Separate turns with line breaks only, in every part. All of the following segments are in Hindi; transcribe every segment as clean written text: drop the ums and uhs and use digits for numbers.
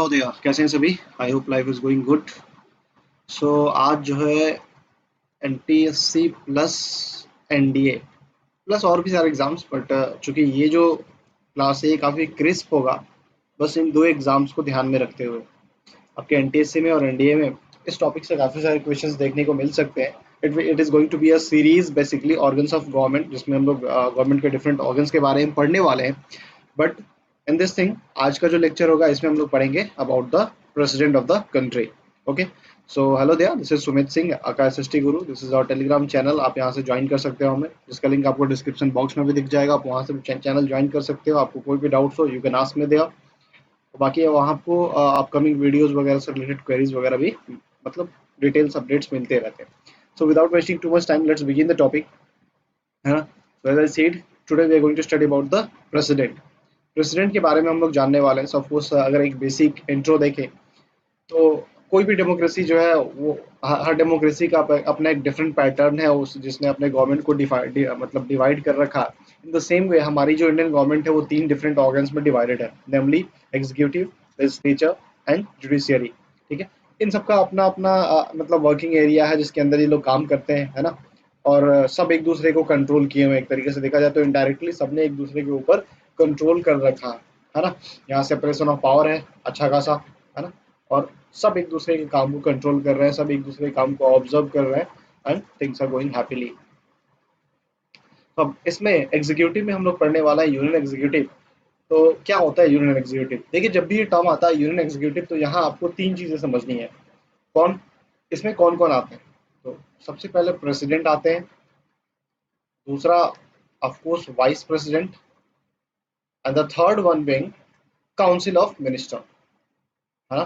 हेलो देया, कैसे हैं सभी? I hope life is going good. आज जो है एनटीएससी प्लस एनडीए प्लस और भी सारे एग्जाम्स, बट चूंकि ये जो क्लास है ये काफ़ी क्रिस्प होगा, बस इन दो एग्जाम्स को ध्यान में रखते हुए आपके एनटीएससी में और एनडीए में इस टॉपिक से काफ़ी सारे क्वेश्चंस देखने को मिल सकते हैं। It is going to be a series basically organs of government, जिसमें हम लोग गवर्नमेंट के डिफरेंट ऑर्गन्स के बारे में पढ़ने वाले हैं। बट इन दिस थिंग, आज का जो लेक्चर होगा इसमें हम लोग पढ़ेंगे about the president of the country. Okay, so hello there, this is Sumit Singh Akash Srishti Guru. This is our Telegram channel. आप यहाँ से ज्वाइन कर सकते हो हमें, जिसका लिंक आपको डिस्क्रिप्शन बॉक्स में भी दिख जाएगा। आप वहाँ से भी चैनल ज्वाइन कर सकते हो। आपको कोई भी डाउट्स हो you can ask me there. बाकी वहाँ आपको अपकमिंग वीडियोस वगैरह से रिलेटेड क्वेरीज वगैरह भी मतलब डिटेल्स अपडेट्स मिलते रहते हैं। So without wasting too much time, let's begin the topic, है ना। So as I said, today we are going to study about the president. President के बारे में हम लोग जानने वाले हैं। सो ऑफकोर्स अगर एक बेसिक इंट्रो देखें तो कोई भी डेमोक्रेसी जो है वो हर डेमोक्रेसी का अपना एक डिफरेंट पैटर्न है, उस जिसने अपने गवर्नमेंट को मतलब डिवाइड कर रखा। इन द सेम वे हमारी जो इंडियन गवर्नमेंट है वो तीन डिफरेंट ऑर्गन्स में डिवाइडेड है, नेमली एग्जीक्यूटिव, लेजिस्लेचर एंड जुडिशियरी। ठीक है, इन सबका अपना अपना मतलब वर्किंग एरिया है जिसके अंदर ये लोग काम करते हैं, है ना। और सब एक दूसरे को कंट्रोल किए हुए, एक तरीके से देखा जाए तो इनडायरेक्टली सबने एक दूसरे के ऊपर कंट्रोल कर रखा है ना। यहाँ सेपरेशन ऑफ पावर है अच्छा खासा, है ना। और सब एक दूसरे के काम को कंट्रोल कर रहे हैं, सब एक दूसरे के काम को ऑब्जर्व कर रहे हैं and things are going happily. तो अब इसमें एग्जीक्यूटिव में हम लोग पढ़ने वाला है यूनियन एग्जीक्यूटिव। तो क्या होता है यूनियन एग्जीक्यूटिव? देखिए, जब भी ये टर्म आता है यूनियन एग्जीक्यूटिव, तो यहाँ आपको तीन चीजें समझनी है। कौन इसमें कौन कौन आते हैं? तो सबसे पहले प्रेसिडेंट आते हैं, दूसरा of course vice president, and the third one being council of minister, है ना।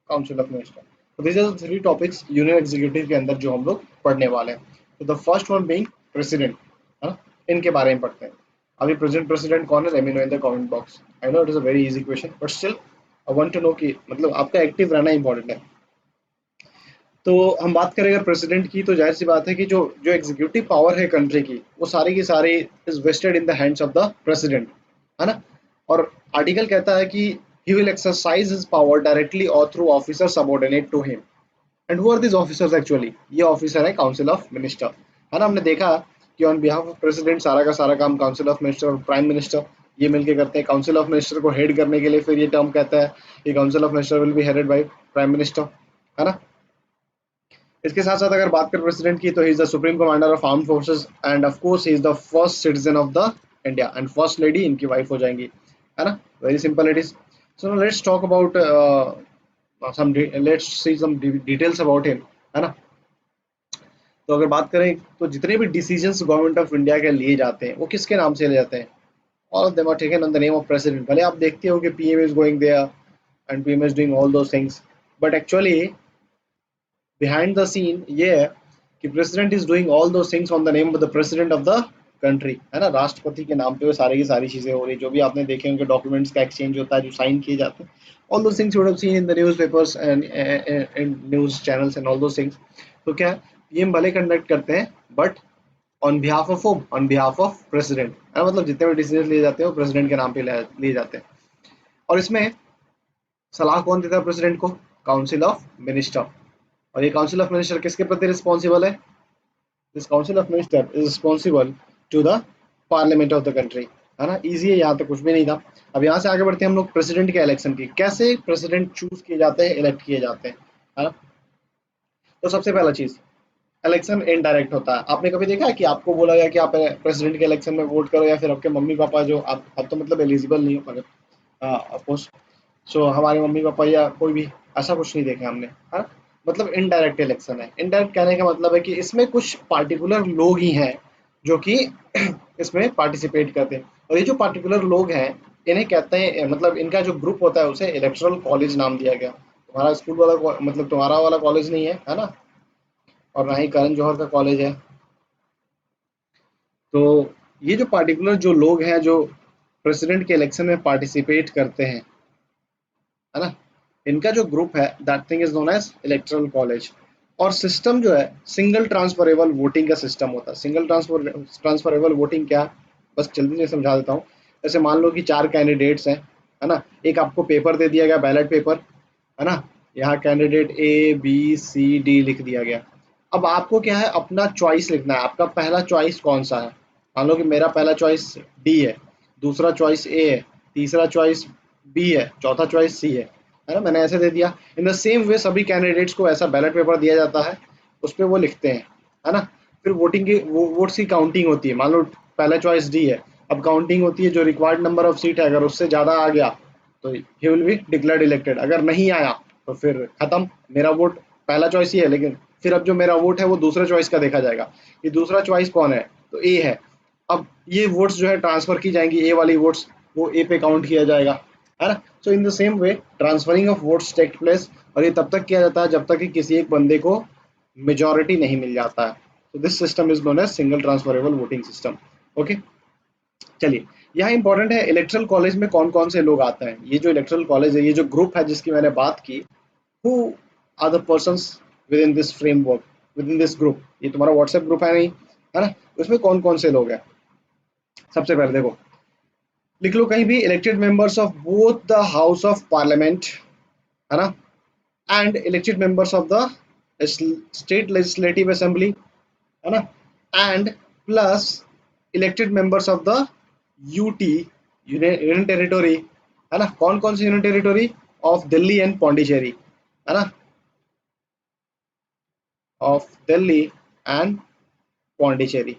Council of minister. तो this are three topics union executive के अंदर जो हम लोग पढ़ने वाले हैं। तो the first one being president, है ना। इनके बारे में पढ़ते हैं। अभी प्रेजेंट प्रेसिडेंट कौन है? Let me know in the comment box. I know it is a very easy question, but still I want to know कि मतलब आपका एक्टिव रहना इंपॉर्टेंट है। तो हम बात करें अगर प्रेसिडेंट की, तो जाहिर सी बात है कि जो जो एग्जीक्यूटिव पावर है कंट्री की सारी की सारी is vested in the hands of the president, है ना। और आर्टिकल कहता है कि he will exercise his power directly और through officer subordinate to him. And who are this officers actually? ये ऑफिसर है काउंसिल ऑफ मिनिस्टर, है ना। हमने देखा कि ऑन बिहाफ ऑफ प्रेसिडेंट सारा का सारा काम काउंसिल ऑफ मिनिस्टर और प्राइम मिनिस्टर ये मिलकर करते हैं। काउंसिल ऑफ मिनिस्टर को हेड करने के लिए फिर ये टर्म कहता है कि council of minister will be headed by prime minister, है ना। इसके साथ साथ अगर बात करें प्रेसिडेंट की, तो he is the supreme commander of arm forces end of course he is the first citizen of the India, and first lady इनकी वाइफ हो जाएंगी, है ना। Very simple it is. So let's talk about some let's see some details about him, है ना। तो अगर बात करें तो जितने भी डिसीजंस गवर्नमेंट ऑफ इंडिया के लिए जाते हैं वो किसके नाम से लिए जाते हैं? All of them are taken on the name of president. भले आप देखते हो कि PM is going there and PM is doing all those things, but actually behind the scene ये है कि president is doing all those things on the name of the president of the country, है ना। राष्ट्रपति के नाम पे वो सारी की सारी चीजें हो रही, जो भी आपने देखे उनके डॉक्यूमेंट्स का एक्सचेंज होता है, जो साइन किए जाते हैं, all those things you would have seen in the newspapers and news channels and all those things. तो क्या है, पीएम भले कंडक्ट करते हैं, but on behalf of home? On behalf of president, है ना। मतलब जितने भी डिसीजन लिए जाते हैं वो प्रेसिडेंट के नाम पे लिए जाते हैं। और इसमें सलाह कौन देता है प्रेसिडेंट को? Council of minister. और ये काउंसिल ऑफ मिनिस्टर किसके प्रति रिस्पॉन्सिबल है? This council of minister is responsible to the parliament of the country, है ना। इजी है, यहाँ तक कुछ भी नहीं था। अब यहाँ से आगे बढ़ते हैं हम लोग प्रेसिडेंट के इलेक्शन की, कैसे प्रेसिडेंट चूज किए जाते हैं, इलेक्ट किए जाते हैं, है ना। तो सबसे पहला चीज, इलेक्शन इनडायरेक्ट होता है। आपने कभी देखा है कि आपको बोला गया कि आप प्रेसिडेंट के इलेक्शन में वोट करो, या फिर आपके मम्मी पापा जो आप अब तो मतलब एलिजिबल नहीं हो, मगर अफकोर्स सो हमारे मम्मी पापा या कोई भी, ऐसा कुछ नहीं देखा हमने, है ना। मतलब इनडायरेक्ट इलेक्शन है। इनडायरेक्ट कहने का मतलब है कि इसमें कुछ पार्टिकुलर लोग ही हैं जो कि इसमें पार्टिसिपेट करते हैं। और ये जो पार्टिकुलर लोग हैं इन्हें कहते हैं, मतलब इनका जो ग्रुप होता है उसे इलेक्टोरल कॉलेज नाम दिया गया। तुम्हारा स्कूल वाला मतलब तुम्हारा वाला कॉलेज नहीं है, है ना। और ना ही करण जौहर का कॉलेज है। तो ये जो पार्टिकुलर जो लोग हैं जो प्रेसिडेंट के इलेक्शन में पार्टिसिपेट करते हैं, है ना, इनका जो ग्रुप है that thing is known as electoral college. और सिस्टम जो है सिंगल ट्रांसफरेबल वोटिंग का सिस्टम होता है। सिंगल ट्रांसफरेबल वोटिंग क्या है, बस जल्दी से समझा देता हूँ। जैसे मान लो कि चार कैंडिडेट्स हैं, है ना। एक आपको पेपर दे दिया गया, बैलेट पेपर, है ना, यहाँ candidate A B C D लिख दिया गया। अब आपको क्या है, अपना चॉइस लिखना है, आपका पहला चॉइस कौन सा है। मान लो कि मेरा पहला चॉइस डी है, दूसरा चॉइस ए है, तीसरा चॉइस बी है, चौथा चॉइस सी है ना, मैंने ऐसे दे दिया। इन द सेम वे सभी कैंडिडेट्स को ऐसा बैलेट पेपर दिया जाता है, उस पर वो लिखते हैं, है ना। फिर वोटिंग की वोट्स की काउंटिंग होती है। मान लो पहला चॉइस डी है, अब काउंटिंग होती है, जो रिक्वायर्ड नंबर ऑफ सीट है अगर उससे ज़्यादा आ गया तो ही विल बी डिक्लेयर्ड इलेक्टेड, अगर नहीं आया तो फिर खत्म, मेरा वोट पहला चॉइस ही है, लेकिन फिर अब जो मेरा वोट है वो दूसरा चॉइस का देखा जाएगा कि दूसरा चॉइस कौन है, तो ए है। अब ये वोट्स जो है ट्रांसफर की जाएंगी, ए वाली वोट्स वो ए पे काउंट किया जाएगा, है ना। So in the same way transferring of votes take place, और ये तब तक किया जाता है जब तक कि किसी एक बंदे को मेजोरिटी नहीं मिल जाता है। तो this system is known as single transferable voting system. Okay, चलिए, यहाँ इंपॉर्टेंट है इलेक्ट्रल कॉलेज में कौन कौन से लोग आते हैं। ये जो इलेक्ट्रल कॉलेज है, ये जो ग्रुप है जिसकी मैंने बात की, who are the persons within this framework, within this group, ये तुम्हारा व्हाट्सएप ग्रुप है नहीं, है ना, उसमें कौन कौन से लोग हैं। सबसे पहले देखो, लिख लो कहीं भी, elected members of both the house of parliament, है ना, and elected members of the state legislative assembly, है ना, and plus elected members of the UT, union territory, है ना, कौन कौन सी union territory, of Delhi and Pondicherry, है ना, ऑफ दिल्ली एंड पौंडीचेरी।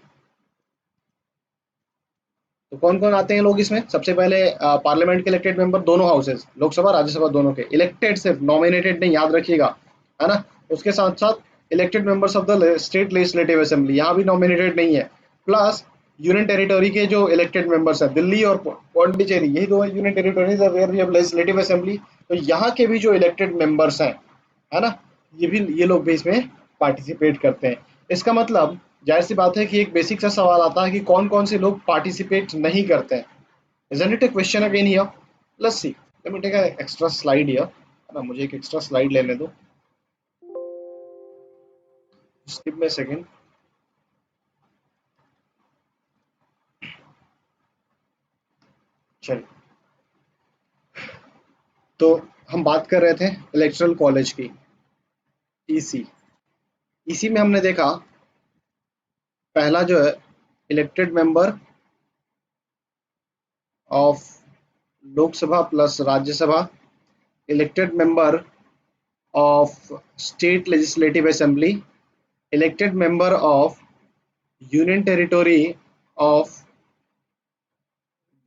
तो कौन कौन आते हैं लोग इसमें, सबसे पहले पार्लियामेंट के इलेक्टेड मेंबर, दोनों हाउसेज, लोकसभा राज्यसभा दोनों के, इलेक्टेड सिर्फ, नॉमिनेटेड नहीं, याद रखिएगा, है ना। उसके साथ साथ elected members of the state legislative assembly, यहाँ भी नॉमिनेटेड नहीं है, प्लस यूनियन टेरिटोरी के जो इलेक्टेड मेंबर्स हैं, दिल्ली और पौंडीचेरी, यही दो union territories where we have legislative assembly, तो यहाँ के भी जो इलेक्टेड मेंबर्स हैं, है ना, ये लोग भी इसमें पार्टिसिपेट करते हैं। इसका मतलब जाहिर सी बात है कि एक बेसिक सा सवाल आता है कि कौन कौन से लोग पार्टिसिपेट नहीं करते हैं। Isn't it a question again here? Let's see. Let me take an extra slide here. है ना, मुझे एक एक्स्ट्रा स्लाइड लेने दो, just give me a second. चलिए, तो हम बात कर रहे थे इलेक्टोरल कॉलेज की, ईसी। ईसी में हमने देखा पहला जो है, elected member of Lok Sabha plus Rajya Sabha, elected member of state legislative assembly, elected member of union territory of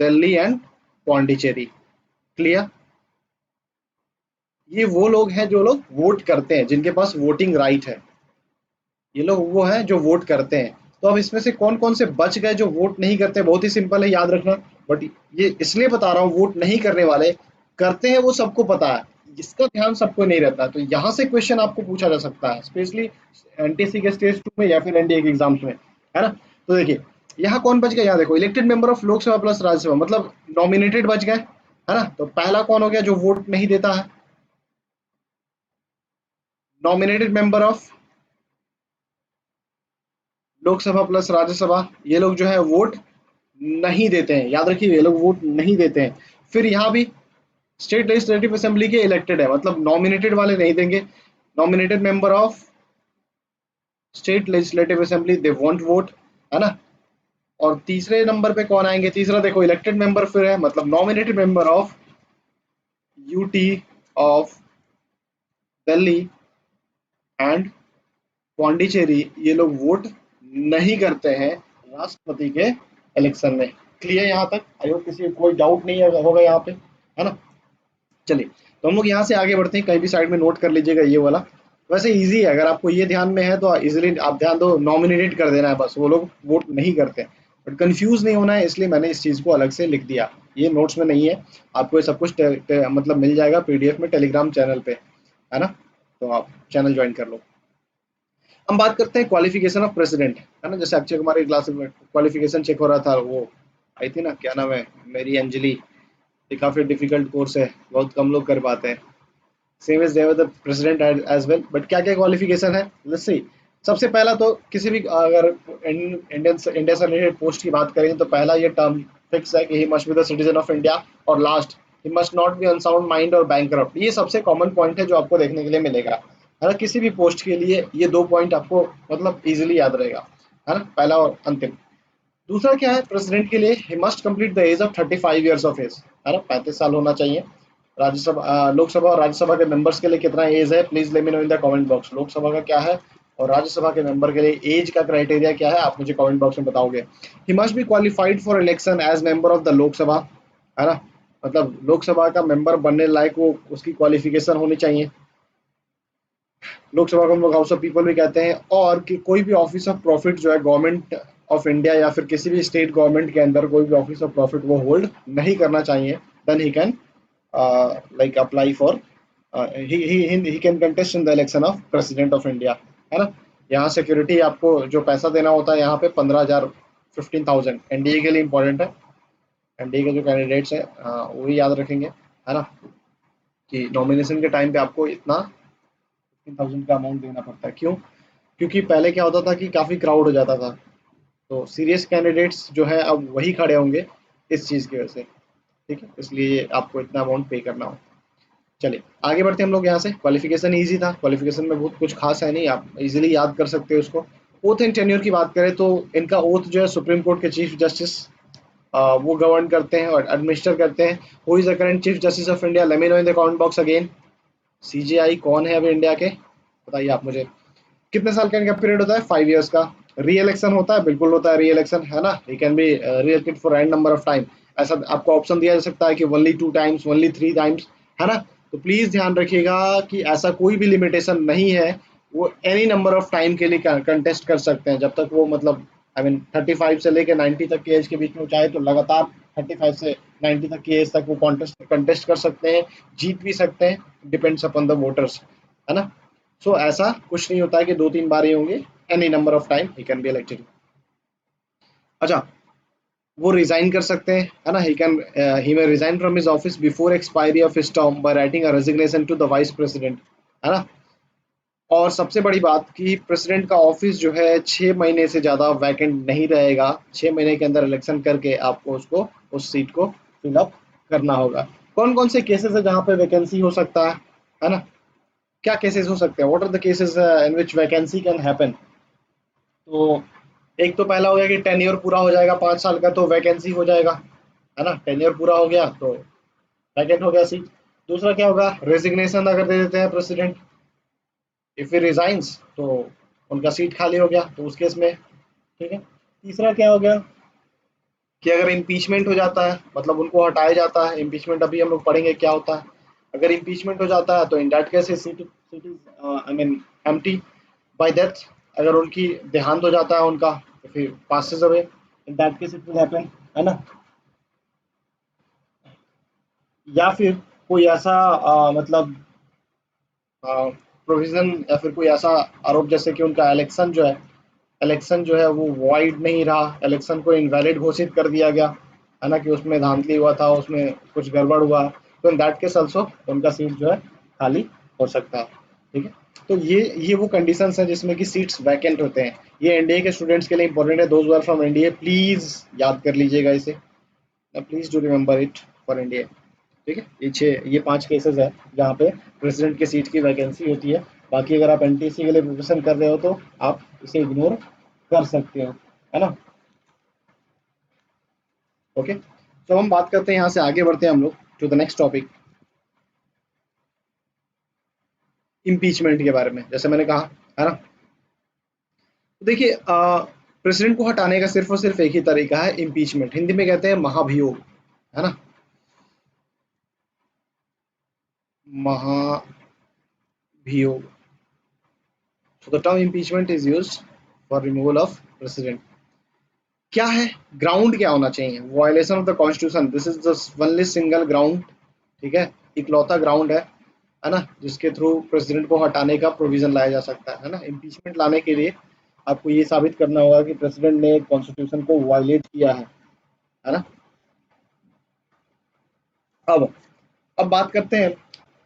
Delhi and Pondicherry। Clear, ये वो लोग हैं जो लोग वोट करते हैं, जिनके पास वोटिंग राइट है, ये लोग वो हैं जो वोट करते हैं। तो अब इसमें से कौन कौन से बच गए जो वोट नहीं करते, बहुत ही सिंपल है, याद रखना। बट ये इसलिए बता रहा हूँ, वोट नहीं करने वाले, करते हैं वो सबको पता है, इसका ध्यान सबको नहीं रहता। तो यहाँ से क्वेश्चन आपको पूछा जा सकता है, स्पेशली एनटीसी के स्टेज 2 में या फिर एनडीए के एग्जाम्स में, है ना। तो देखिए, यहाँ कौन बच गया, यहाँ देखो, elected member of Lok Sabha plus Rajya Sabha, मतलब नॉमिनेटेड बच गए, है ना। तो पहला कौन हो गया जो वोट नहीं देता है, nominated member of Lok Sabha plus Rajya Sabha, ये लोग जो है वोट नहीं देते हैं, याद रखिए, ये लोग वोट नहीं देते हैं। फिर यहाँ भी स्टेट लेजिस्लेटिव असेंबली के इलेक्टेड है, मतलब नॉमिनेटेड वाले नहीं देंगे, nominated member of state legislative assembly they won't vote, है ना। और तीसरे नंबर पे कौन आएंगे, तीसरा देखो, इलेक्टेड मेंबर फिर है, मतलब nominated member of UT of Delhi and Pondicherry, ये लोग वोट नहीं करते हैं राष्ट्रपति के इलेक्शन में। क्लियर यहाँ तक, आई होप किसी को कोई डाउट नहीं होगा यहाँ पे, है ना। चलिए, तो हम लोग यहाँ से आगे बढ़ते हैं, कहीं भी साइड में नोट कर लीजिएगा ये वाला। वैसे इजी है, अगर आपको ये ध्यान में है तो इजीली आप ध्यान दो, नॉमिनेटेड कर देना है बस, वो लोग वोट नहीं करते। बट कंफ्यूज नहीं होना है, इसलिए मैंने इस चीज़ को अलग से लिख दिया, ये नोट्स में नहीं है, आपको ये सब कुछ मतलब मिल जाएगा पीडीएफ में टेलीग्राम चैनल पे, है ना। तो आप चैनल ज्वाइन कर लो। हम बात करते हैं क्वालिफिकेशन ऑफ प्रेसिडेंट, है ना। जैसे अक्षय कुमार की क्लास में क्वालिफिकेशन चेक हो रहा था, वो आई थी ना, क्या नाम है, मेरी अंजलि, ये काफ़ी डिफिकल्ट कोर्स है, बहुत कम लोग कर पाते हैं। Same is there the president as well, but क्या क्या क्वालिफिकेशन है, लेट्स सी। सबसे पहला तो किसी भी अगर इंडिया से रिलेटेड पोस्ट की बात करें तो पहला ये टर्म फिक्स है कि he must be the citizen of India, और last he must not be unsound mind और बैंकरप्ट। ये सबसे कॉमन पॉइंट है जो आपको देखने के लिए मिलेगा, है ना, किसी भी पोस्ट के लिए ये दो पॉइंट आपको मतलब इजीली याद रहेगा, है ना, पहला और अंतिम। दूसरा क्या है प्रेसिडेंट के लिए, he must complete the age of 35 years of age, है ना, 35 साल होना चाहिए। राज्यसभा लोकसभा और राज्यसभा के मेंबर्स के लिए कितना एज है, please let me know in the comment box. Lok Sabha का क्या है और राज्यसभा के मेंबर के लिए एज का क्राइटेरिया क्या है, आप मुझे कमेंट बॉक्स में बताओगे। He must be qualified for election as member of the Lok Sabha, है ना, मतलब लोकसभा का मेंबर बनने लायक वो उसकी क्वालिफिकेशन होनी चाहिए। लोकसभा को हम लोग हाउस ऑफ पीपल भी कहते हैं। और कि कोई भी ऑफिस ऑफ प्रॉफिट जो है गवर्नमेंट ऑफ इंडिया या फिर किसी भी स्टेट गवर्नमेंट के अंदर कोई भी ऑफिस ऑफ प्रॉफिट वो होल्ड नहीं करना चाहिए, then he can like apply for he can contest in the election of president of India, है ना। यहाँ सिक्योरिटी आपको जो पैसा देना होता है यहाँ पे 15,000 15,000 एनडीए के लिए इंपॉर्टेंट है। एनडीए के जो कैंडिडेट्स हैं वो भी याद रखेंगे, है ना, कि नॉमिनेशन के टाइम पे आपको इतना 15,000 का अमाउंट देना पड़ता है। क्यों? क्योंकि पहले क्या होता था कि काफ़ी क्राउड हो जाता था, तो सीरियस कैंडिडेट्स जो है अब वही खड़े होंगे इस चीज़ की वजह से, ठीक है, इसलिए आपको इतना अमाउंट पे करना हो। चलिए आगे बढ़ते हैं हम लोग यहाँ से। क्वालिफिकेशन इजी था, क्वालिफिकेशन में बहुत कुछ खास है नहीं, आप इजीली याद कर सकते हो इसको। ओथ एंड टेन्योर की बात करें तो इनका ओथ जो है सुप्रीम कोर्ट के चीफ जस्टिस वो गवर्न करते हैं और एडमिनिस्टर करते हैं। Who is the current chief justice of India, late me know in the comment box again. CJI कौन है अभी इंडिया के, बताइए आप मुझे। कितने साल का इनका पीरियड होता है, 5 इयर्स का। री इलेक्शन होता है, बिल्कुल होता है री इलेक्शन, है ना, he can be reelected for an number of time. ऐसा आपको ऑप्शन दिया जा सकता है कि ओनली 2 टाइम्स, ओनली 3 टाइम्स, है ना। तो प्लीज ध्यान रखिएगा कि ऐसा कोई भी लिमिटेशन नहीं है, वो एनी नंबर ऑफ टाइम के लिए कंटेस्ट कर सकते हैं, जब तक वो मतलब आई मीन 35 से लेकर 90 तक की एज के बीच में चाहे तो लगातार 35 से 90 तक की एज तक वो कंटेस्ट कर सकते हैं, जीत भी सकते हैं, डिपेंड्स अपॉन द वोटर्स, है ना। सो ऐसा कुछ नहीं होता है कि 2-3 बार ही होंगे, any number of time he can be elected. अच्छा, वो रिजाइन कर सकते हैं, है ना, he may resign from his office before expiry of his term by writing a resignation to the vice president, है ना। और सबसे बड़ी बात कि प्रेसिडेंट का ऑफिस जो है 6 महीने से ज़्यादा वैकेंट नहीं रहेगा, 6 महीने के अंदर इलेक्शन करके आपको उसको उस सीट को फिलअप करना होगा। कौन कौन से केसेस है जहाँ पे वैकेंसी हो सकता है ना, क्या केसेस हो सकते हैं, what are the cases in which vacancy can happen. तो एक तो पहला हो गया कि टेन्योर पूरा हो जाएगा 5 साल का तो वैकेंसी हो जाएगा, है ना, टेन्योर पूरा हो गया तो वैकेंट हो गया सीट। दूसरा क्या होगा, रेजिग्नेशन अगर दे देते हैं प्रेसिडेंट, इफ ही रिजाइंस तो उनका सीट खाली हो गया तो उस केस में, ठीक है। तीसरा क्या हो गया कि अगर इम्पीचमेंट हो जाता है, मतलब उनको हटाया जाता है, इम्पीचमेंट अभी हम लोग पढ़ेंगे क्या होता है। अगर इम्पीचमेंट हो जाता है तो इन that case seat seat is I mean empty bye death. अगर उनकी देहांत हो जाता है उनका तो फिर passes away, in that case it will happen, है ना। या फिर कोई ऐसा मतलब प्रोविजन या फिर कोई ऐसा आरोप जैसे कि उनका इलेक्शन जो है वो वॉइड नहीं रहा, इलेक्शन को इनवैलिड घोषित कर दिया गया, है ना, कि उसमें धांधली हुआ था, उसमें कुछ गड़बड़ हुआ, तो इन दैट केस ऑल्सो उनका सीट जो है खाली हो सकता है, ठीक है। तो ये वो कंडीशंस हैं जिसमें कि सीट्स वैकेंट होते हैं। ये एनडीए के स्टूडेंट्स के लिए इंपॉर्टेंट है, those are from NDA please याद कर लीजिएगा इसे, please do remember it for NDA, ठीक है। ये 5 केसेस है जहाँ पे प्रेसिडेंट की सीट की वैकेंसी होती है। बाकी अगर आप एनटीसी के लिए प्रिपरेशन कर रहे हो तो आप इसे इग्नोर कर सकते हो, है ना। ओके, तो हम बात करते हैं, यहाँ से आगे बढ़ते हैं हम लोग to the next topic, impeachment के बारे में, जैसे मैंने कहा, है ना। तो देखिए प्रेसिडेंट को हटाने का सिर्फ और सिर्फ एक ही तरीका है, इम्पीचमेंट, हिंदी में कहते हैं महाभियोग, है ना, महाभियोग। So the term impeachment is used for removal of president. क्या है ग्राउंड, क्या होना चाहिए, violation of the constitution, this is the only single ground, ठीक है, इकलौता ग्राउंड है ना, जिसके थ्रू प्रेसिडेंट को हटाने का प्रोविजन लाया जा सकता है ना। इम्पीचमेंट लाने के लिए आपको ये साबित करना होगा कि प्रेसिडेंट ने कॉन्स्टिट्यूशन को वायलेट किया है ना। अब अब बात करते हैं,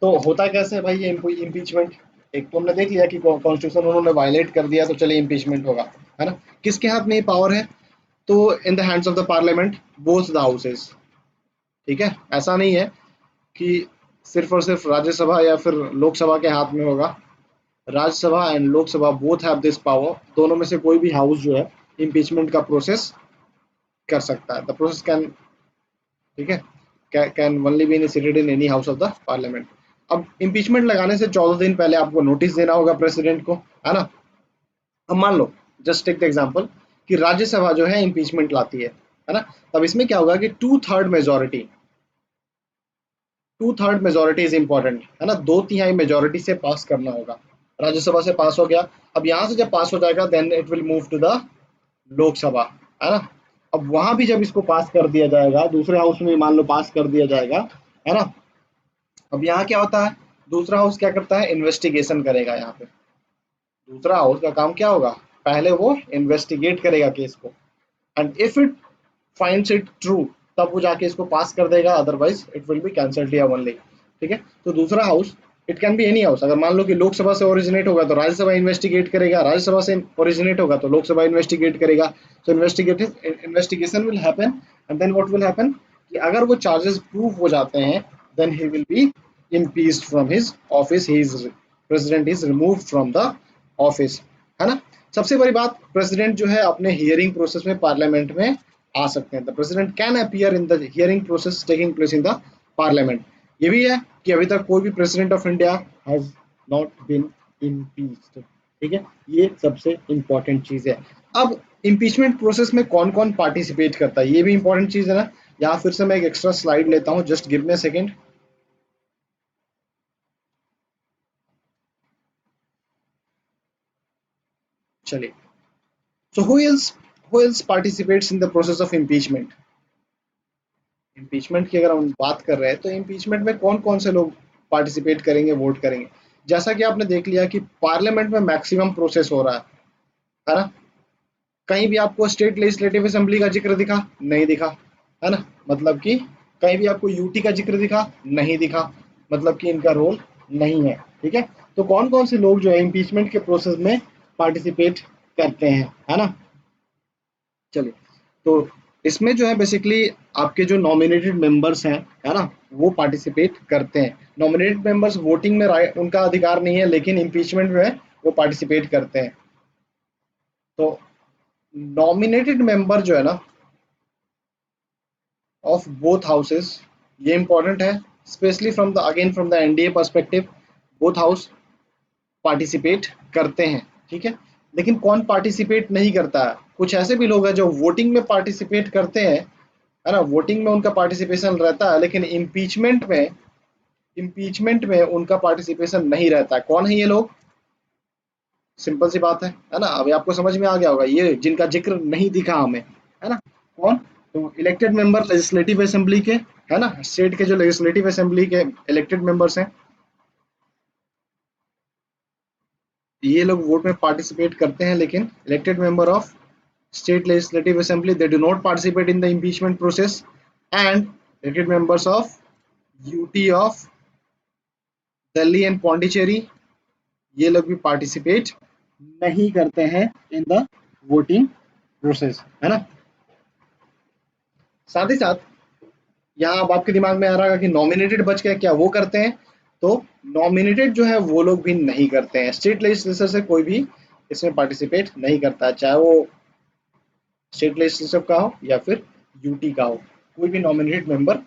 तो होता कैसे है भाई ये इम्पीचमेंट। एक तो हमने देख लिया कि कॉन्स्टिट्यूशन उन्होंने वायलेट कर दिया तो चलिए इम्पीचमेंट होगा, है ना। किसके हाथ में ये पावर है, तो इन the hands of the parliament, both the houses, ठीक है। ऐसा नहीं है कि सिर्फ और सिर्फ राज्यसभा या फिर लोकसभा के हाथ में होगा। Rajya Sabha and Lok Sabha both have this power, दोनों में से कोई भी हाउस जो है इम्पीचमेंट का प्रोसेस कर सकता है। द प्रोसेस कैन, ठीक है, can only be initiated in any house of the parliament. अब इम्पीचमेंट लगाने से 14 दिन पहले आपको नोटिस देना होगा प्रेसिडेंट को, है ना। अब मान लो, जस्ट टेक द एग्जांपल कि राज्यसभा जो है इम्पीचमेंट लाती है ना। तब इसमें क्या होगा कि two third majority is important, है ना। 2/3 मेजोरिटी से पास करना होगा। राज्यसभा से पास हो गया, अब यहाँ से जब पास हो जाएगा then it will move to the Lok Sabha, है ना। अब वहां भी जब इसको पास कर दिया जाएगा, दूसरे हाउस में मान लो पास कर दिया जाएगा, है ना। अब यहाँ क्या होता है, दूसरा हाउस क्या करता है, इन्वेस्टिगेशन करेगा। यहाँ पे दूसरा हाउस का काम क्या होगा, पहले वो इन्वेस्टिगेट करेगा केस को, and if it finds it true तब वो जाके इसको पास कर देगा, otherwise it will be cancelled या ओनली। ठीक है, तो दूसरा house, it can be any house. अगर मान लो कि लोकसभा से ओरिजिनेट होगा तो राज्यसभा इन्वेस्टिगेट करेगा, राज्यसभा से ओरिजिनेट होगा तो लोकसभा इन्वेस्टिगेट करेगा। So investigation will happen, and then what will happen कि अगर वो चार्जेस प्रूव हो जाते हैं then he will be impeached from his office, he is president is removed from the office, है ना। सबसे बड़ी बात, प्रेसिडेंट जो है अपने हियरिंग प्रोसेस में पार्लियामेंट में आ सकते हैं। The president can appear in the hearing process taking place in the parliament. ये भी है कि अभी तक कोई भी president of India has not been impeached, ठीक है, ये सबसे इंपॉर्टेंट चीज है। अब इम्पीचमेंट प्रोसेस में कौन कौन पार्टिसिपेट करता है, ये भी इंपॉर्टेंट चीज है ना। यहाँ फिर से मैं एक एक्स्ट्रा स्लाइड लेता हूँ, just give me a second. चलिए, so who else participates in the process of impeachment? Impeachment की अगर हम बात कर रहे हैं तो इम्पीचमेंट में कौन कौन से लोग पार्टिसिपेट करेंगे, वोट करेंगे। जैसा कि आपने देख लिया कि पार्लियामेंट में मैक्सिमम प्रोसेस हो रहा है ना। कहीं भी आपको स्टेट लेजिस्लेटिव असेंबली का जिक्र दिखा, नहीं दिखा, है ना। मतलब कि कहीं भी आपको यूटी का जिक्र दिखा, नहीं दिखा, मतलब कि इनका रोल नहीं है। ठीक है, तो कौन कौन से लोग जो है इम्पीचमेंट के प्रोसेस में पार्टिसिपेट करते हैं, है ना। चलिए, तो इसमें जो है बेसिकली आपके जो नॉमिनेटेड मेंबर्स हैं, है ना, वो पार्टिसिपेट करते हैं। नॉमिनेटेड मेंबर्स वोटिंग में राइट, उनका अधिकार नहीं है, लेकिन इम्पीचमेंट में वो पार्टिसिपेट करते हैं। तो नॉमिनेटेड मेंबर जो है ना ऑफ बोथ हाउसेस, ये इंपॉर्टेंट है, specially from the again from the NDA perspective, both house participate करते हैं। ठीक है, लेकिन कौन पार्टिसिपेट नहीं करता है, कुछ ऐसे भी लोग हैं जो वोटिंग में पार्टिसिपेट करते हैं, है ना, वोटिंग में उनका पार्टिसिपेशन रहता है, लेकिन इम्पीचमेंट में उनका पार्टिसिपेशन नहीं रहता है। कौन है ये लोग, सिंपल सी बात है ना। अभी आपको समझ में आ गया होगा, ये जिनका जिक्र नहीं दिखा हमें, है ना। कौन, तो इलेक्टेड मेंबर लेजिस्लेटिव असेंबली के, है ना, स्टेट के जो लेजिस्लेटिव असेंबली के इलेक्टेड मेंबर्स हैं, ये लोग वोट में पार्टिसिपेट करते हैं। लेकिन elected member of state legislative assembly, they do not participate in the impeachment process, and elected members of UT of Delhi and Pondicherry, ये लोग भी पार्टिसिपेट नहीं करते हैं इन द वोटिंग प्रोसेस, है ना। साथ ही साथ यहाँ अब आपके दिमाग में आ रहा है कि नॉमिनेटेड बच गया, क्या वो करते हैं, तो नॉमिनेटेड जो है वो लोग भी नहीं करते हैं। स्टेट लेजिस्लेचर से कोई भी इसमें पार्टिसिपेट नहीं करता है, चाहे वो स्टेट लेजिस्लेटिव का हो या फिर यूटी का हो, कोई भी नॉमिनेटेड मेंबर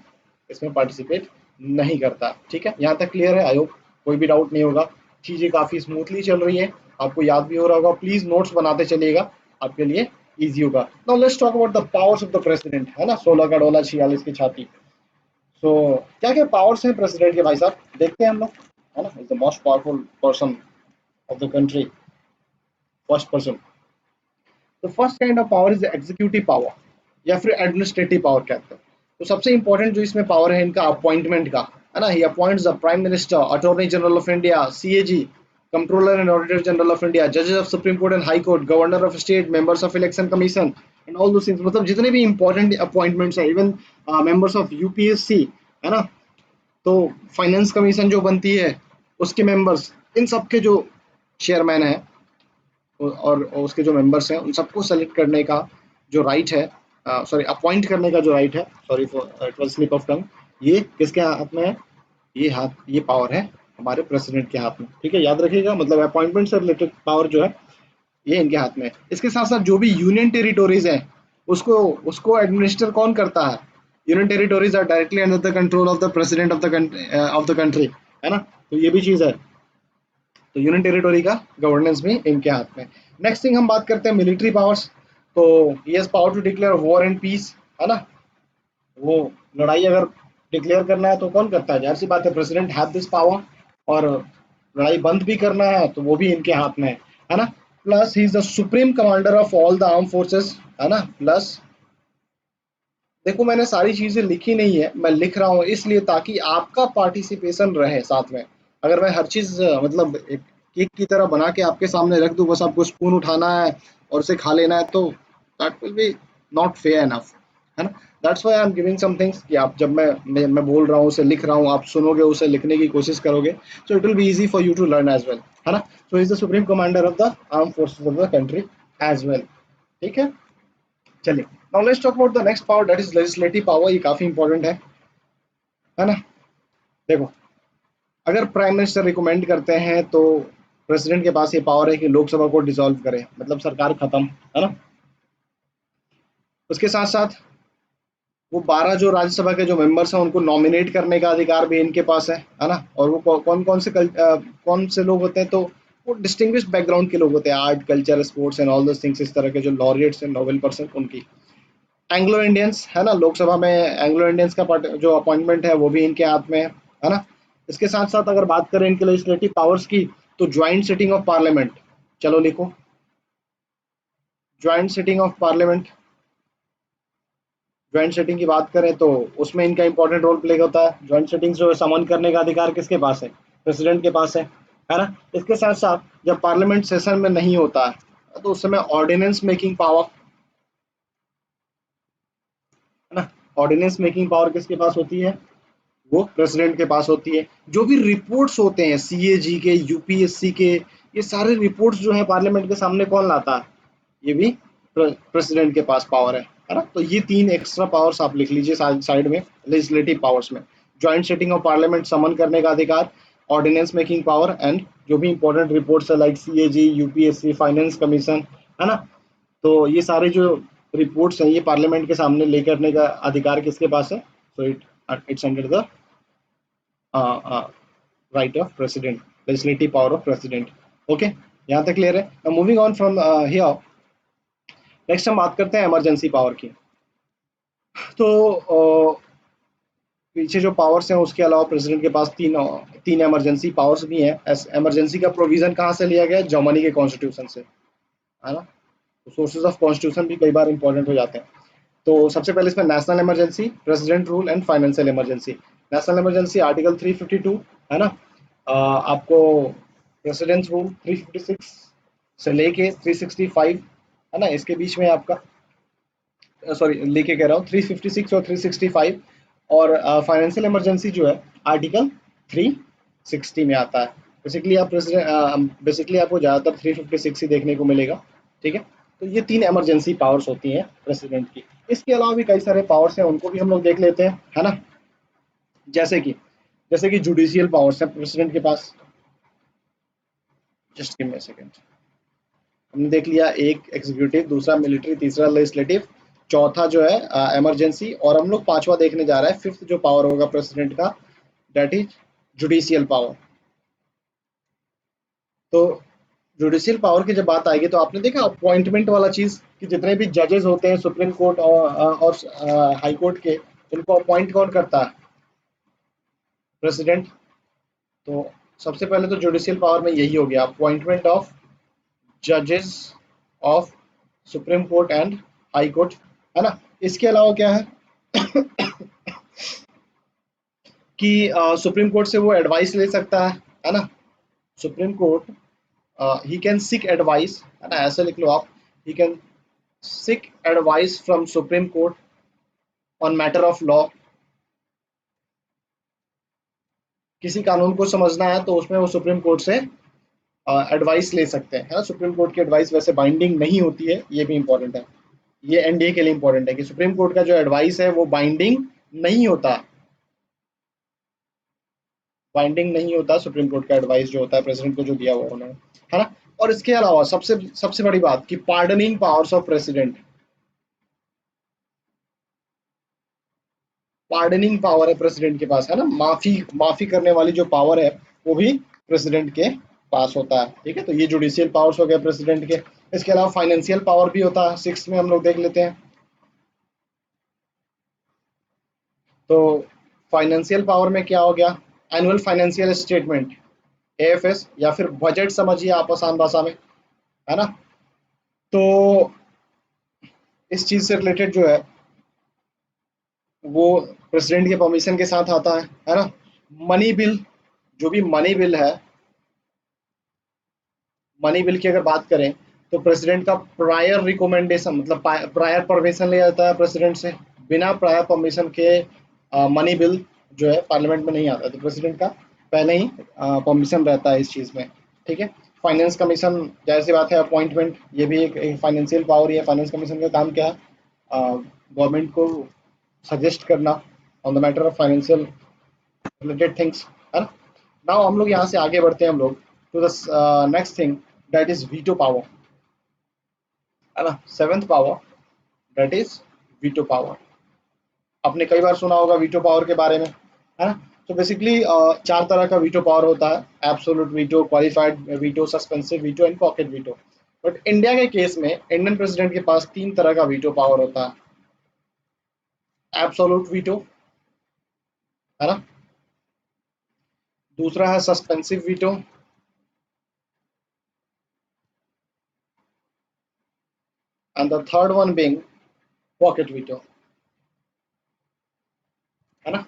इसमें पार्टिसिपेट नहीं करता। ठीक है, यहाँ तक क्लियर है, आई होप कोई भी डाउट नहीं होगा। चीज़ें काफ़ी स्मूथली चल रही है, आपको याद भी हो रहा होगा। प्लीज नोट्स बनाते चलिएगा, आपके लिए ईजी होगा। Now let's talk about the powers of the president, है ना। 16 का डोला 46 की छाती। सो क्या क्या पावर्स हैं प्रेसिडेंट के, भाई साहब देखते हैं हम लोग, है ना। Is the most powerful person of the country, first person. तो first kind of power is executive power या फिर एडमिनिस्ट्रेटिव पावर कहते हैं। तो सबसे इंपॉर्टेंट जो इसमें पावर है इनका अपॉइंटमेंट का, है ना। He appoints the prime minister, attorney general of India, CAG, controller and auditor general of India, जजेस of supreme court and high court, governor of state, members of election commission and all those things. मतलब जितने भी इंपॉर्टेंट अपॉइंटमेंट्स है, इवन मेंबर्स ऑफ यूपीएससी, है ना, तो फाइनेंस कमीशन जो बनती है उसके मेंबर्स, इन सब के जो चेयरमैन है और उसके जो मेंबर्स हैं, उन सबको सेलेक्ट करने का जो राइट है, सॉरी अपॉइंट करने का जो राइट है, sorry for it was slip of tongue, ये किसके हाथ में है, ये पावर है हमारे प्रेसिडेंट के हाथ में, ठीक है, याद रखिएगा। मतलब अपॉइंटमेंट से रिलेटेड पावर जो है ये इनके हाथ में है। इसके साथ साथ जो भी यूनियन टेरिटोरीज हैं उसको उसको एडमिनिस्टर कौन करता है? Union territories are directly under the control of the president of the country, है ना। तो ये भी चीज है। तो यूनियन टेरिटोरी का गवर्नेंस भी इनके हाथ में। नेक्स्ट थिंग हम बात करते हैं मिलिट्री पावर्स। तो he has power to declare war and peace, है ना। वो लड़ाई अगर डिक्लेयर करना है तो कौन करता है? जाहिर सी बात है, प्रेसिडेंट हैव दिस पावर। और लड़ाई बंद भी करना है तो वो भी इनके हाथ में है ना। Plus he is the supreme commander of all the arm forces, है ना। प्लस देखो, मैंने सारी चीजें लिखी नहीं है, मैं लिख रहा हूँ इसलिए ताकि आपका पार्टिसिपेशन रहे साथ में। अगर मैं हर चीज मतलब एक केक की तरह बना के आपके सामने रख दूं, बस आपको स्पून उठाना है और उसे खा लेना है, तो that will be not fair enough, है ना। That's why I am giving some things कि आप जब मैं बोल रहा हूँ, उसे लिख रहा हूँ, आप सुनोगे, उसे लिखने की कोशिश करोगे, so it will be easy for you to learn as well, है ना। So is the supreme commander of the arm forces of the country as well, ठीक है। चलिए, now let's talk about the next power, that is legislative power. ये काफी इंपॉर्टेंट है ना। देखो, अगर प्राइम मिनिस्टर रिकमेंड करते हैं तो प्रेसिडेंट के पास ये पावर है कि लोकसभा को डिसॉल्व करे, मतलब सरकार खत्म, है ना। उसके साथ साथ वो 12 जो राज्यसभा के जो मेंबर्स हैं उनको नॉमिनेट करने का अधिकार भी इनके पास है ना। और वो कौन से लोग होते हैं? तो वो डिस्टिंग्विश बैकग्राउंड के लोग होते हैं, art, culture, sports and all those things. इस तरह के जो लॉरिएट्स हैं, नोबेल पर्सन, उनकी। एंग्लो इंडियंस, है ना, लोकसभा में एंग्लो इंडियंस का जो अपॉइंटमेंट है वो भी इनके हाथ में है ना। इसके साथ साथ अगर बात करें इनके लेजिस्लेटिव पावर्स की, तो ज्वाइंट सिटिंग ऑफ पार्लियामेंट, चलो लिखो, joint sitting of parliament. Joint sitting की बात करें तो उसमें इनका इंपॉर्टेंट रोल प्ले होता है। ज्वाइंट सिटिंग जो समन करने का अधिकार किसके पास है? प्रेसिडेंट के पास है ना। इसके साथ साथ जब पार्लियामेंट सेशन में नहीं होता है तो उस समय ऑर्डिनेंस मेकिंग पावर, है ना, ऑर्डिनेंस मेकिंग पावर किसके पास होती है? वो प्रेसिडेंट के पास होती है। जो भी रिपोर्ट्स होते हैं सीएजी के, यूपीएससी के, ये सारे रिपोर्ट्स जो है पार्लियामेंट के सामने कौन लाता है? ये भी प्रेसिडेंट के पास पावर है ना। तो ये तीन एक्स्ट्रा पावर्स आप लिख लीजिए साइड में लेजिस्लेटिव पावर्स में। ज्वाइंट सिटिंग ऑफ पार्लियामेंट, समन करने का अधिकार, ऑर्डिनेंस मेकिंग पावर, एंड जो भी इंपॉर्टेंट रिपोर्ट्स है like CAG, UPSC, finance commission, है ना। तो ये सारे जो रिपोर्ट्स हैं ये पार्लियामेंट के सामने ले करने का अधिकार किसके पास है? So it's under the right of president, legislative power of president. Okay, यहाँ तक क्लियर है। Moving on from here, next हम बात करते हैं इमरजेंसी पावर की। तो पीछे जो पावर्स हैं उसके अलावा प्रेसिडेंट के पास तीन इमरजेंसी पावर्स भी हैं। इमरजेंसी का प्रोविजन कहाँ से लिया गया है? जर्मनी के कॉन्स्टिट्यूशन से, है ना। तो सोर्सेज ऑफ कॉन्स्टिट्यूशन भी कई बार इंपॉर्टेंट हो जाते हैं। तो सबसे पहले इसमें national emergency, president rule and financial emergency. National emergency article 352, है ना। आपको प्रेसिडेंट रूल 356 से लेके 365, है ना, इसके बीच में आपका, सॉरी लेके कह रहा हूँ, 356 और 365। और फाइनेंशियल इमरजेंसी जो है आर्टिकल 360 में आता है। बेसिकली आपको ज़्यादातर 356 ही देखने को मिलेगा, ठीक है। तो ये तीन इमरजेंसी पावर्स होती हैं प्रेसिडेंट की। इसके अलावा भी कई सारे पावर्स हैं, उनको भी हम लोग देख लेते हैं, है ना। जैसे कि जुडिशियल पावर्स है प्रेसिडेंट के पास। Just give me a second. हमने देख लिया, एक एग्जीक्यूटिव, दूसरा मिलिट्री, तीसरा लेजिस्लेटिव, चौथा जो है इमरजेंसी, और हम लोग पांचवा देखने जा रहा है, फिफ्थ जो पावर होगा प्रेसिडेंट का, दैट इज जुडिशियल पावर। तो जुडिशियल पावर की जब बात आएगी तो आपने देखा अपॉइंटमेंट वाला चीज कि जितने भी जजेस होते हैं सुप्रीम कोर्ट और हाई कोर्ट के, उनको अपॉइंट कौन करता है? प्रेसिडेंट। तो सबसे पहले तो जुडिशियल पावर में यही हो गया, अपॉइंटमेंट ऑफ जजेस of supreme court and high court, है ना। इसके अलावा क्या है कि सुप्रीम कोर्ट से वो एडवाइस ले सकता है ना। Supreme court he can seek advice, है ना, ऐसे लिख लो आप, he can seek advice from supreme court on matter of law. किसी कानून को समझना है तो उसमें वो सुप्रीम कोर्ट से एडवाइस ले सकते हैं, है ना। सुप्रीम कोर्ट की एडवाइस वैसे बाइंडिंग नहीं होती है, ये भी इंपॉर्टेंट है। ये एनडीए के लिए इंपॉर्टेंट है कि सुप्रीम कोर्ट का जो एडवाइस है वो बाइंडिंग नहीं होता, बाइंडिंग नहीं होता सुप्रीम कोर्ट का एडवाइस जो होता है प्रेसिडेंट को जो दिया हुआ उन्होंने, है ना। और इसके अलावा सबसे सबसे बड़ी बात कि pardoning powers of president, pardoning power है प्रेसिडेंट के पास, है ना, माफी माफी करने वाली जो पावर है वो भी प्रेसिडेंट के पास होता है। ठीक है, तो ये जुडिशियल पावर्स हो गए प्रेसिडेंट के। इसके अलावा फाइनेंशियल पावर भी होता है, सिक्स में हम लोग देख लेते हैं। तो फाइनेंशियल पावर में क्या हो गया, एनुअल फाइनेंशियल स्टेटमेंट, एएफएस, या फिर बजट समझिए आप आसान भाषा में, है ना। तो इस चीज से रिलेटेड जो है वो प्रेसिडेंट के परमिशन के साथ आता है ना। मनी बिल, जो भी मनी बिल है, मनी बिल की अगर बात करें तो प्रेसिडेंट का प्रायर रिकमेंडेशन, मतलब प्रायर परमिशन लिया जाता है प्रेसिडेंट से। बिना प्रायर परमिशन के मनी बिल जो है पार्लियामेंट में नहीं आता, तो प्रेसिडेंट का पहले ही परमिशन रहता है इस चीज़ में। ठीक है, फाइनेंस कमीशन, जाहिर सी बात है अपॉइंटमेंट, ये भी एक फाइनेंशियल पावर ही है। फाइनेंस कमीशन का काम क्या है, गवर्नमेंट को सजेस्ट करना on the matter of financial related things, है ना। नाउ हम लोग यहाँ से आगे बढ़ते हैं हम लोग to the next thing, that is veto power, है ना। Seventh power, that is veto power. आपने कई बार सुना होगा वीटो पावर के बारे में, है ना। तो बेसिकली चार तरह का वीटो पावर होता है, absolute veto, qualified veto, suspensive veto and pocket veto. But India के केस में इंडियन प्रेसिडेंट के पास तीन तरह का वीटो पावर होता है। एब्सोल्यूट वीटो, है ना। दूसरा है suspensive veto, and the third one being pocket veto, है ना।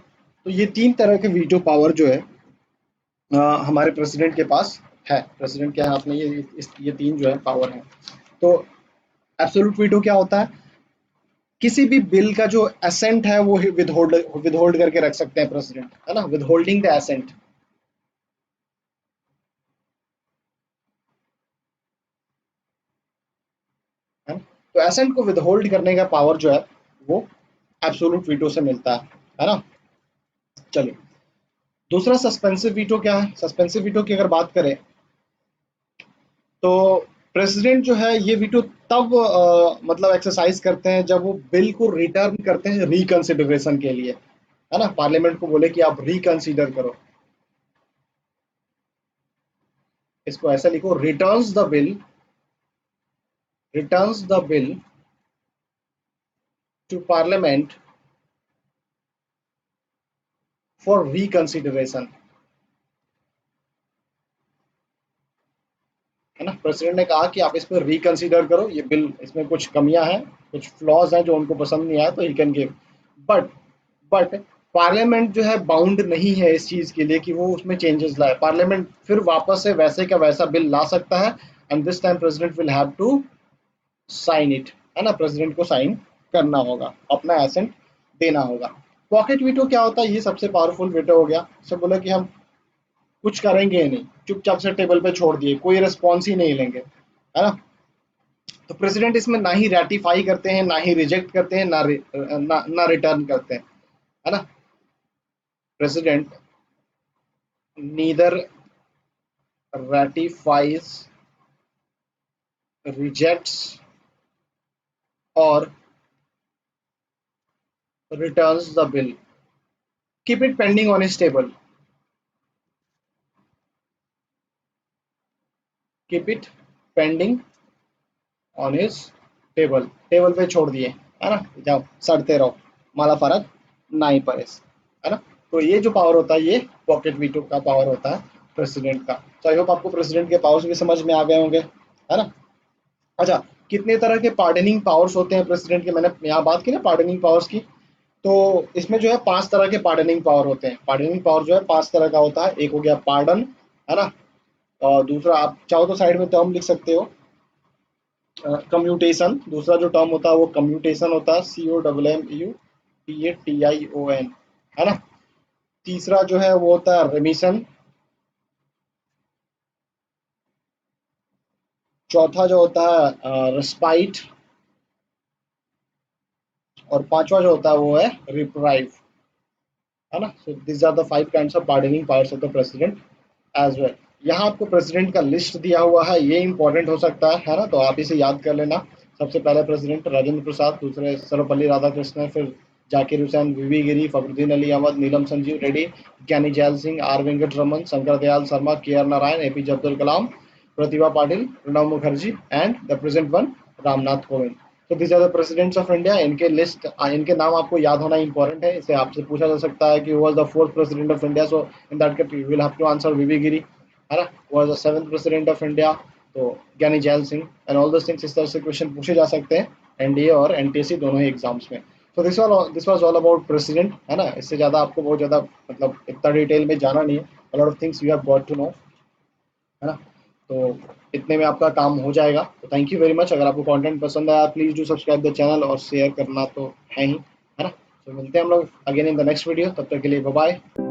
तो ये तीन तरह के वीटो पावर जो है हमारे प्रेसिडेंट के पास है। प्रेसिडेंट के हाथ में ये तीन जो है पावर है। तो एब्सोल्यूट वीटो क्या होता है, किसी भी बिल का जो एसेंट है वो विदहोल्ड विदहोल्ड करके रख सकते हैं प्रेसिडेंट, है ना, विदहोल्डिंग द एसेंट, है ना। तो एसेंट को विदहोल्ड करने का पावर जो है वो एब्सोल्यूट वीटो से मिलता है ना। चलिए, दूसरा सस्पेंसिव वीटो क्या है। सस्पेंसिव वीटो की अगर बात करें तो प्रेसिडेंट जो है ये वीटो तब मतलब एक्सरसाइज करते हैं जब वो बिल को रिटर्न करते हैं रिकंसिडरेशन के लिए, है ना। पार्लियामेंट को बोले कि आप रिकंसीडर करो, इसको ऐसा लिखो, returns the bill, returns the bill to parliament for reconsideration, है ना। प्रेसिडेंट ने कहा कि आप इस पर रिकंसिडर करो, ये बिल इसमें कुछ कमियां हैं, कुछ फ्लॉज हैं जो उनको पसंद नहीं आया, तो he can give. But but parliament जो है बाउंड नहीं है इस चीज के लिए कि वो उसमें चेंजेस लाए। पार्लियामेंट फिर वापस से वैसे का वैसा बिल ला सकता है, and this time president will have to sign it, है ना। प्रेसिडेंट को साइन करना होगा, अपना एसेंट देना होगा। पॉकेट वीटो क्या होता है, ये सबसे पावरफुल वीटो हो गया। सब बोला कि हम कुछ करेंगे नहीं, चुपचाप से टेबल पे छोड़ दिए, कोई रिस्पॉन्स ही नहीं लेंगे, है ना। तो प्रेसिडेंट इसमें ना ही रेटिफाई करते हैं, ना ही रिजेक्ट करते हैं, ना रिटर्न करते हैं, है ना। President neither ratifies, rejects or returns the bill, keep it pending on his table, keep it pending on his table, table पे छोड़ दिए, है ना, जाओ सड़ते रहो, माला फर्क ना ही पड़े, है ना। तो ये जो पावर होता है ये पॉकेट वीटो का पावर होता है प्रेसिडेंट का। तो आई होप आपको प्रेसिडेंट के पावर्स भी समझ में आ गए होंगे, है ना। अच्छा, कितने तरह के पार्डनिंग पावर्स होते हैं प्रेसिडेंट के, मैंने यहाँ बात की ना पार्डनिंग पावर्स की। तो इसमें जो है पांच तरह के पार्डनिंग पावर होते हैं। पार्डनिंग पावर जो है पांच तरह का होता है। एक हो गया पार्डन, है ना। और दूसरा आप चाहो तो साइड में टर्म लिख सकते हो, कम्यूटेशन। दूसरा जो टर्म होता है वो कम्यूटेशन होता है, COMMUTATION, है ना। तीसरा जो है वो होता है रेमिशन। चौथा जो होता है रिस्पाइट। और पांचवा जो होता है वो है रिप्राइव, है ना। So this are the 5 kinds of pardoning powers of the president as well. यहाँ आपको प्रेसिडेंट का लिस्ट दिया हुआ है, ये इंपॉर्टेंट हो सकता है ना, तो आप इसे याद कर लेना। सबसे पहले प्रेसिडेंट राजेंद्र प्रसाद, दूसरे सर्वपल्ली राधाकृष्णन, फिर जाकिर हुसैन, वीवी गिरी, फखरुद्दीन अली अहमद, नीलम Sanjiva Reddy, Giani Zail Singh, R Venkata Raman, Shankar Dayal Sharma, K R Narayanan, APJ Abdul Kalam, Pratibha Patil, Pranab Mukherjee and the present one Ramnath Kovind. तो this are the presidents of India. इनके लिस्ट, इनके नाम आपको याद होना इंपॉर्टेंट है। इसे आपसे पूछा जा सकता है कि was the fourth president of India, so in that case you will have to answer V V Giri, है ना। Was the seventh president of India, तो Giani Zail Singh and all those things. इस तरह से क्वेश्चन पूछे जा सकते हैं एनडीए और एनटीएससी दोनों ही एग्जाम्स में। तो this was all about president, है ना। इससे ज़्यादा आपको बहुत ज़्यादा मतलब इतना डिटेल में जाना नहीं है। A lot of things you have got to know, है ना। तो इतने में आपका काम हो जाएगा। तो थैंक यू वेरी मच। अगर आपको कंटेंट पसंद आया please do subscribe the channel और शेयर करना तो है ही, है ना। तो मिलते हैं हम लोग again in the next video, तब तक के लिए बाय बाय।